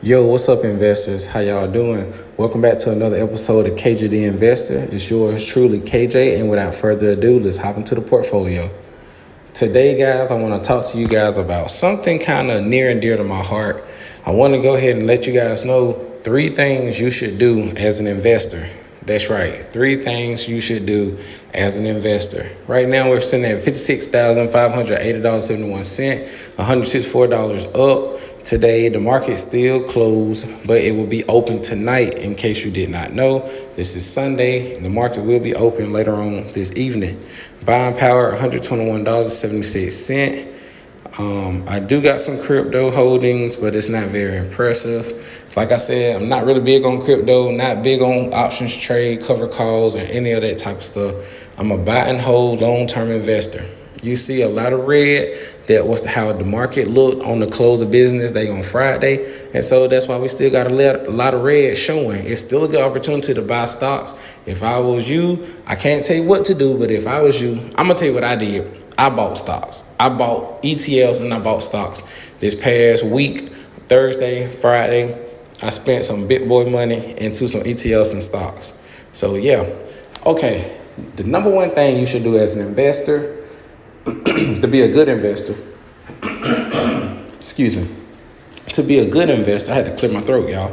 Yo, what's up, investors? How y'all doing? Welcome back to another episode of KJD Investor. It's yours truly, KJ. And without further ado, let's hop into the portfolio. Today, guys, I want to talk to you guys about something kind of near and dear to my heart. I want to go ahead and let you guys know 3 things you should do as an investor. That's right, 3 things you should do as an investor. Right now, we're sitting at $56,580.71, $164 up. Today, the market still closed, but it will be open tonight in case you did not know. This is Sunday, and the market will be open later on this evening. Buying power, $121.76. I do got some crypto holdings, but it's not very impressive. Like I said, I'm not really big on crypto, not big on options trade, cover calls, or any of that type of stuff. I'm a buy and hold long-term investor. You see a lot of red. That was how the market looked on the close of business day on Friday. And so that's why we still got a lot of red showing. It's still a good opportunity to buy stocks. If I was you, I can't tell you what to do, but if I was you, I'm going to tell you what I did. I bought stocks. I bought ETLs and I bought stocks. This past week, Thursday, Friday, I spent some big boy money into some ETLs and stocks. So yeah, okay. The number one thing you should do as an investor, to be a good investor, excuse me, to be a good investor, I had to clear my throat, y'all.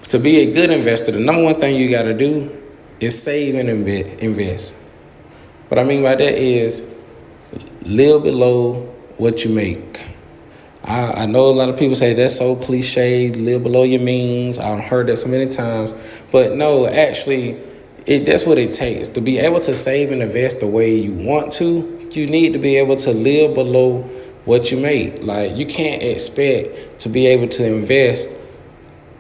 To be a good investor, the number one thing you got to do is save and invest. What I mean by that is live below what you make. I know a lot of people say that's so cliche, live below your means. I've heard that so many times. But no, actually, that's what it takes. To be able to save and invest the way you want to, you need to be able to live below what you make. Like, you can't expect to be able to invest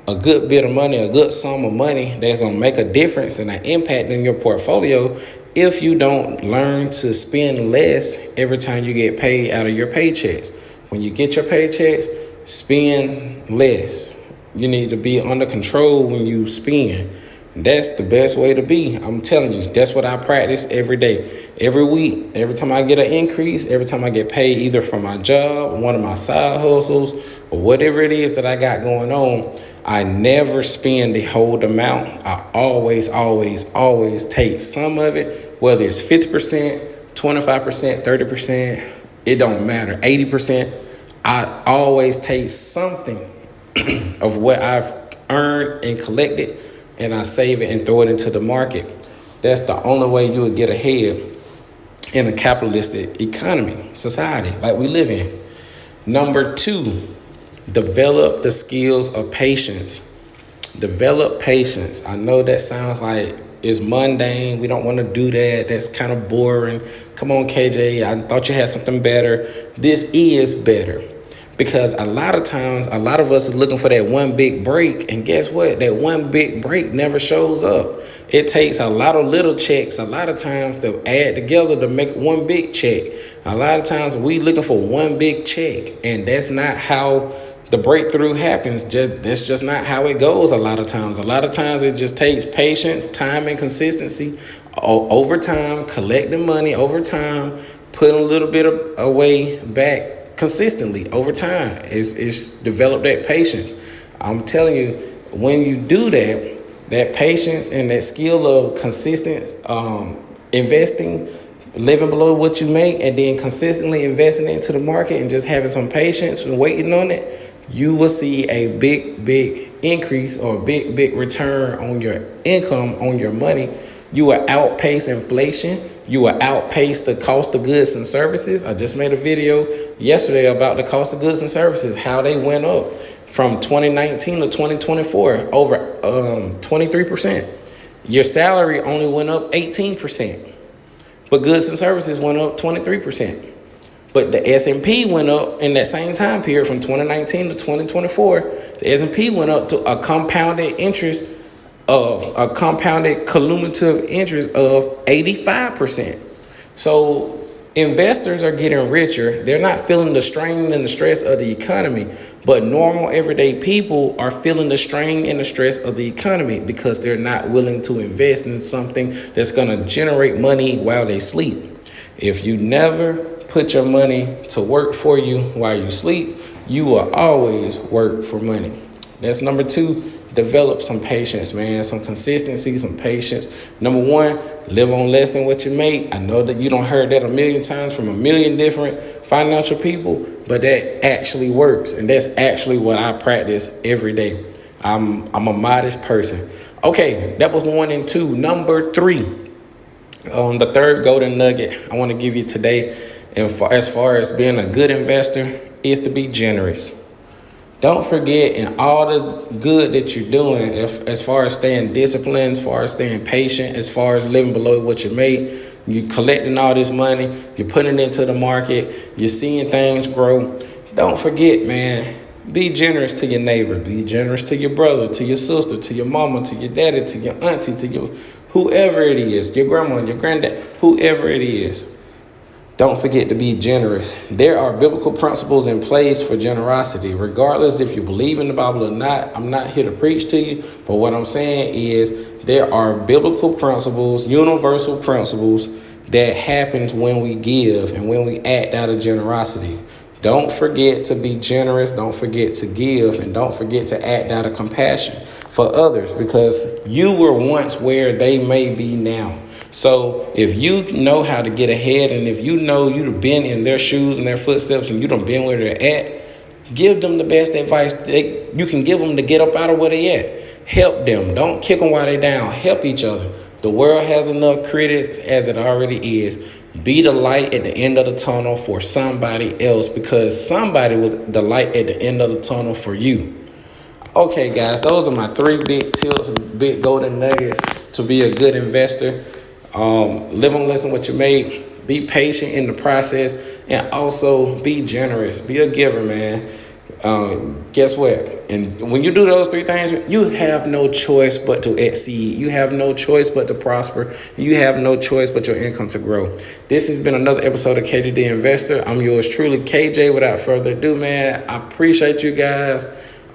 a good bit of money, a good sum of money that's going to make a difference and an impact in your portfolio if you don't learn to spend less every time you get paid out of your paychecks. When you get your paychecks, spend less. You need to be under control when you spend. That's the best way to be. I'm telling you, that's what I practice every day, every week. Every time I get an increase, every time I get paid either from my job, one of my side hustles, or whatever it is that I got going on, I never spend the whole amount. I always take some of it, whether it's 50%, 25%, 30%, it don't matter, 80%. I always take something of what I've earned and collected, and I save it and throw it into the market. That's the only way you would get ahead in a capitalistic economy, society like we live in. Number 2, develop the skills of patience. Develop patience. I know that sounds like it's mundane. We don't want to do that. That's kind of boring. Come on, KJ. I thought you had something better. This is better. Because a lot of times, a lot of us is looking for that one big break. And guess what? That one big break never shows up. It takes a lot of little checks a lot of times to add together to make one big check. A lot of times we looking for one big check. And that's not how the breakthrough happens. That's just not how it goes a lot of times. A lot of times it just takes patience, time, and consistency over time, collecting money over time, putting a little bit away back consistently over time. It's develop that patience. I'm telling you, when you do that patience and that skill of consistent investing, living below what you make, and then consistently investing into the market and just having some patience and waiting on it, you will see a big increase or a big return on your income, on your money. You will outpace inflation. You will outpace the cost of goods and services. I just made a video yesterday about the cost of goods and services, how they went up from 2019 to 2024, over 23%. Your salary only went up 18%, but goods and services went up 23%. But the S&P went up in that same time period from 2019 to 2024. The S&P went up to a compounded cumulative interest of 85%. So investors are getting richer. They're not feeling the strain and the stress of the economy, but normal everyday people are feeling the strain and the stress of the economy because they're not willing to invest in something that's going to generate money while they sleep. If you never put your money to work for you while you sleep, you will always work for money. That's number two. Develop some patience, man. Some consistency, some patience. Number one, live on less than what you make. I know that you don't heard that a million times from a million different financial people, but that actually works. And that's actually what I practice every day. I'm a modest person. Okay, that was 1 and 2. Number 3. The third golden nugget I want to give you today, and as far as being a good investor, is to be generous. Don't forget in all the good that you're doing, as far as staying disciplined, as far as staying patient, as far as living below what you make, you're collecting all this money, you're putting it into the market, you're seeing things grow. Don't forget, man, be generous to your neighbor, be generous to your brother, to your sister, to your mama, to your daddy, to your auntie, to your whoever it is, your grandma, your granddad, whoever it is. Don't forget to be generous. There are biblical principles in place for generosity. Regardless if you believe in the Bible or not, I'm not here to preach to you. But what I'm saying is there are biblical principles, universal principles that happens when we give and when we act out of generosity. Don't forget to be generous. Don't forget to give. And don't forget to act out of compassion for others, because you were once where they may be now. So if you know how to get ahead, and if you know you've been in their shoes and their footsteps and you done been where they're at, give them the best advice you can give them to get up out of where they at. Help them. Don't kick them while they're down. Help each other. The world has enough critics as it already is. Be the light at the end of the tunnel for somebody else, because somebody was the light at the end of the tunnel for you. Okay, guys, those are my 3 big tips, big golden nuggets to be a good investor. Live on less than what you make. Be patient in the process, and also be generous. Be a giver, man. Guess what? And when you do those 3 things, you have no choice but to exceed. You have no choice but to prosper. You have no choice but your income to grow. This has been another episode of KJD Investor. I'm yours truly, KJ. Without further ado, man, I appreciate you guys.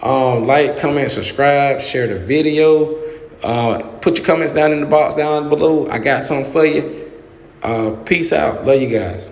Like, comment, subscribe, share the video. Put your comments down in the box down below. I got something for you. Peace out. Love you guys.